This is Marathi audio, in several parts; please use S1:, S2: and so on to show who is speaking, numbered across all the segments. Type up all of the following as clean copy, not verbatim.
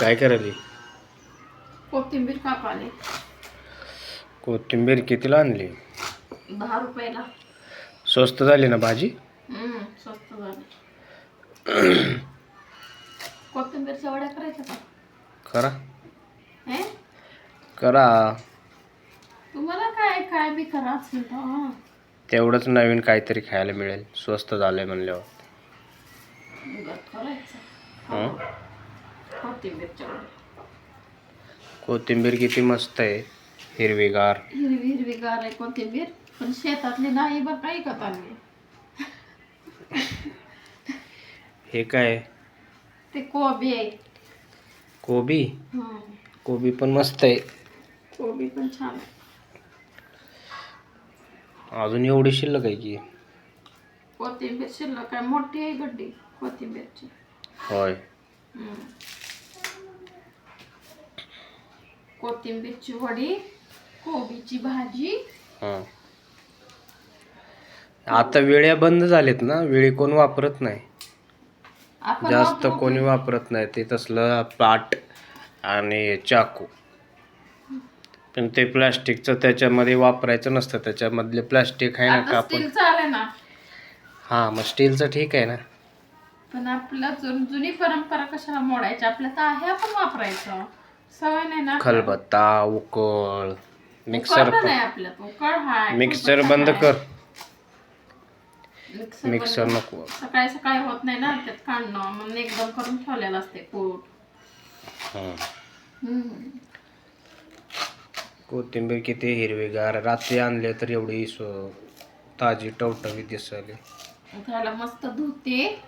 S1: काय करायली?
S2: कोथिंबीर कापाले.
S1: कोथिंबीर कितीला आणली?
S2: 10 रुपयाला.
S1: स्वस्त झाली ना भाजी?
S2: स्वस्त झाली. कोथिंबीरच्या वड्या करायच्या का?
S1: करा
S2: हे
S1: करा.
S2: तुम्हाला काय काय बी करा असेल तर
S1: तेवढंच नवीन काहीतरी खायला मिळेल. स्वस्त झालंय म्हणल्यावर.
S2: करायचं कोथिंबीरच्या वड्या.
S1: कोथिंबीर किती मस्त आहे, हिरवीगार.
S2: हिरवीगार आहे कोथिंबीर, पण शेतातली नाही बरं काही का चालली.
S1: हे काय?
S2: ते कोबी आहे.
S1: कोबी? कोबी पण मस्त आहे.
S2: कोबी पण छान आहे.
S1: अजून एवढी शिल्लक आहे की?
S2: कोथिंबीर शिल्लक आहे, मोठी आहे गड्डी कोथिंबीरची.
S1: होय.
S2: कोथिंबीरची वडी, कोबीची भाजी.
S1: आता वेळ्या बंद झालेत ना, वेळी कोण वापरत नाही जास्त. कोणी वापरत नाही ते तसलं पाट आणि चाकू. पण ते प्लास्टिकचं त्याच्यामध्ये वापरायचं नसतं. त्याच्यामधले प्लास्टिक आहे ना कापून. हां, मग स्टीलचं ठीक आहे ना.
S2: पण आपलं जुनी परंपरा कशाला मोडायची? आपल्या तर आहे, आपण वापरायचं. सवय नाही ना.
S1: खलबत्ता, उकळ, मिक्सर.
S2: नाही आपल्यात उकळ हाय.
S1: मिक्सर बंद कर. मिक्सर नको.
S2: सकाळी सकाळी होत नाही ना त्यात काढणं, म्हणून एकदम करून ठेवलेलं असते कूट.
S1: कोथिंबीर किती हिरवीगार. रात्री आणले तर एवढी ताजी टवटवी दिसली.
S2: त्याला मस्त धुते.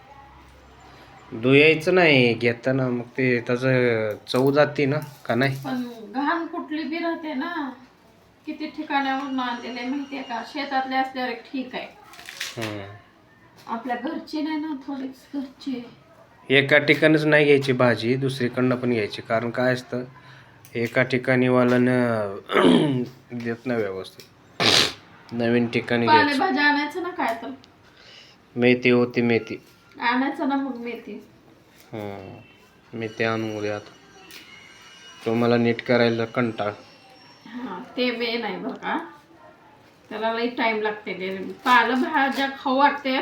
S1: धुयायचं नाही घेताना, मग ते त्याचं चव जाते ना का नाही?
S2: पण घाण कुठली बी राहते ना. किती ठिकाणावरून आणलेले माहितीये का? शेतातले असल्यावर ठीक आहे. आपल्या घरची नाही ना, थोडीच घरची.
S1: एका ठिकाणीच नाही घ्यायची भाजी, दुसरीकडनं पण घ्यायची. कारण काय असतं, एका ठिकाणी वाल्यानं देत नाही व्यवस्थित. नवीन ठिकाणी घ्यायची.
S2: पालेभाज्या आणायचं ना, काय तर
S1: मेथी होती, मेथी
S2: आणायचं ना. मग मेथी
S1: मेथी आणून उद्या. आता तुम्हाला नीट करायला कंटाळ.
S2: ते वे नाही बरं का, त्याला लई टाइम लागते. पालेभाज्या खाऊ वाटते,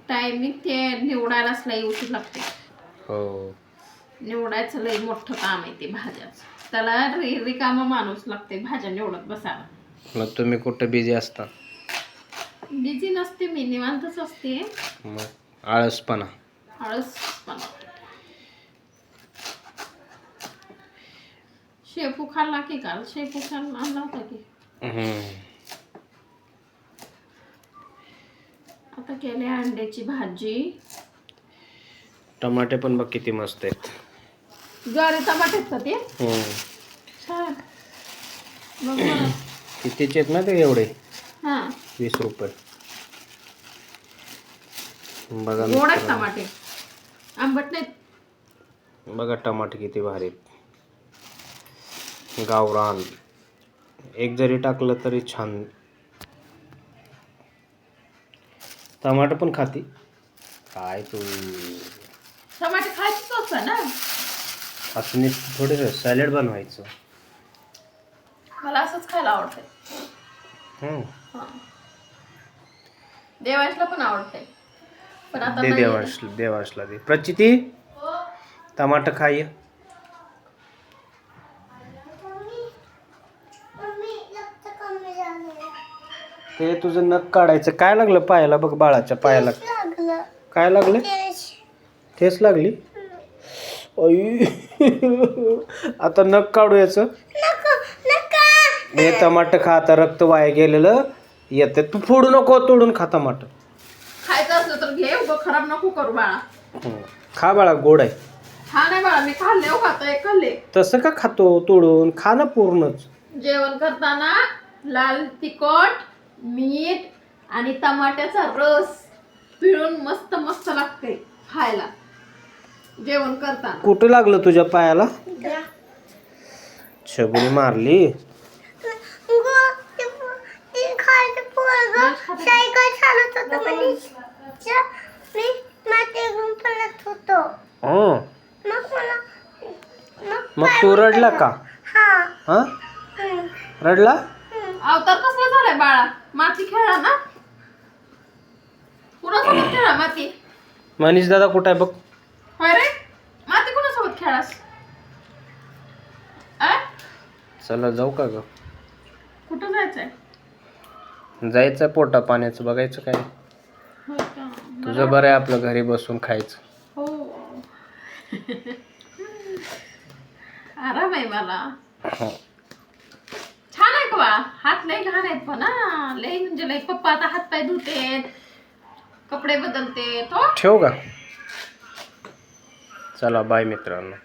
S2: टायमिंग ते निवडायलाच लई उशीर लागते.
S1: हो,
S2: निवडायचं लई मोठं काम आहे ते भाज्याचं. त्याला रिकामा माणूस लागते भाज्या निवडत बसायला.
S1: मग तुम्ही कुठं बिझी असता?
S2: बिझी नसते मी, निवांतच असते.
S1: मग आळसपणा.
S2: शेपू खाल्ला की काल? शेपू आणला होता की? आता केले अंड्याची भाजी.
S1: टमाटे पण बघ किती मस्त आहेत.
S2: ज्वारी टमाटे का ते? छान. बघ बरं
S1: कितीचे आहेत ना ते एवढे? 20 रुपये. बघा
S2: गोड आहेत टमाटे, आंबट नाहीत.
S1: बघा टमाटे किती भारी आहेत. गावरान. एक जरी टाकलं तरी छान. टमाटर पण खाती काय तू?
S2: टमाटे खायचीच असतं ना.
S1: असं थोडे सॅलड बनवायचं.
S2: मला असंच खायला आवडतंय. देवांशला पण आवडतंय, पण आता
S1: दे देवांशला दे. प्रचिती टमाटर खाय. ते तुझं नख काढायचं. काय लागलं पायाला? बघ बाळाच्या पायाला काय लागलं? ठेच लागली. आता नख काढू याचं. हे टमाटर खा. आता रक्त वाया गेलेलं येते. तू फोडू नको, तोडून खा टमाटर.
S2: खायचं असलं तर घे, खराब नको करू बाळा.
S1: खा बाळा, गोड आहे.
S2: हा नाही बाळा, मी खाल्ले हो, खाल्ले.
S1: तसं का खातो? तोडून खा ना पूर्णच.
S2: जेवण करताना लाल तिखट, मीठ आणि टमाट्याचा रस पिळून मस्त मस्त लागते खायला जेवण करताना.
S1: कुठं लागलं तुझ्या पायाला? छगुनी मारली. मग तू रडला का? हा रडला?
S2: अवतार कसला झालाय बाळा? माती खेळा ना, कुणासोबत खेळा माती?
S1: मनीष दादा कुठं आहे बघ.
S2: होय रे, माती कुणासोबत खेळास?
S1: चला जाऊ का ग?
S2: कुठं जायचंय?
S1: जायचं पोटा पाण्याचं बघायचं काय.
S2: हो का?
S1: तुझं बरं आहे आपलं घरी बसून खायचं.
S2: हो आराम आहे मला.
S1: हो.
S2: छान आहे का बा? हात लय घाण आहेत पण हा, लय म्हणजे लय. पप्पा आता हात पाय धुतेत, कपडे बदलतेत. हो
S1: ठेवू का? चला बाय मित्रांनो.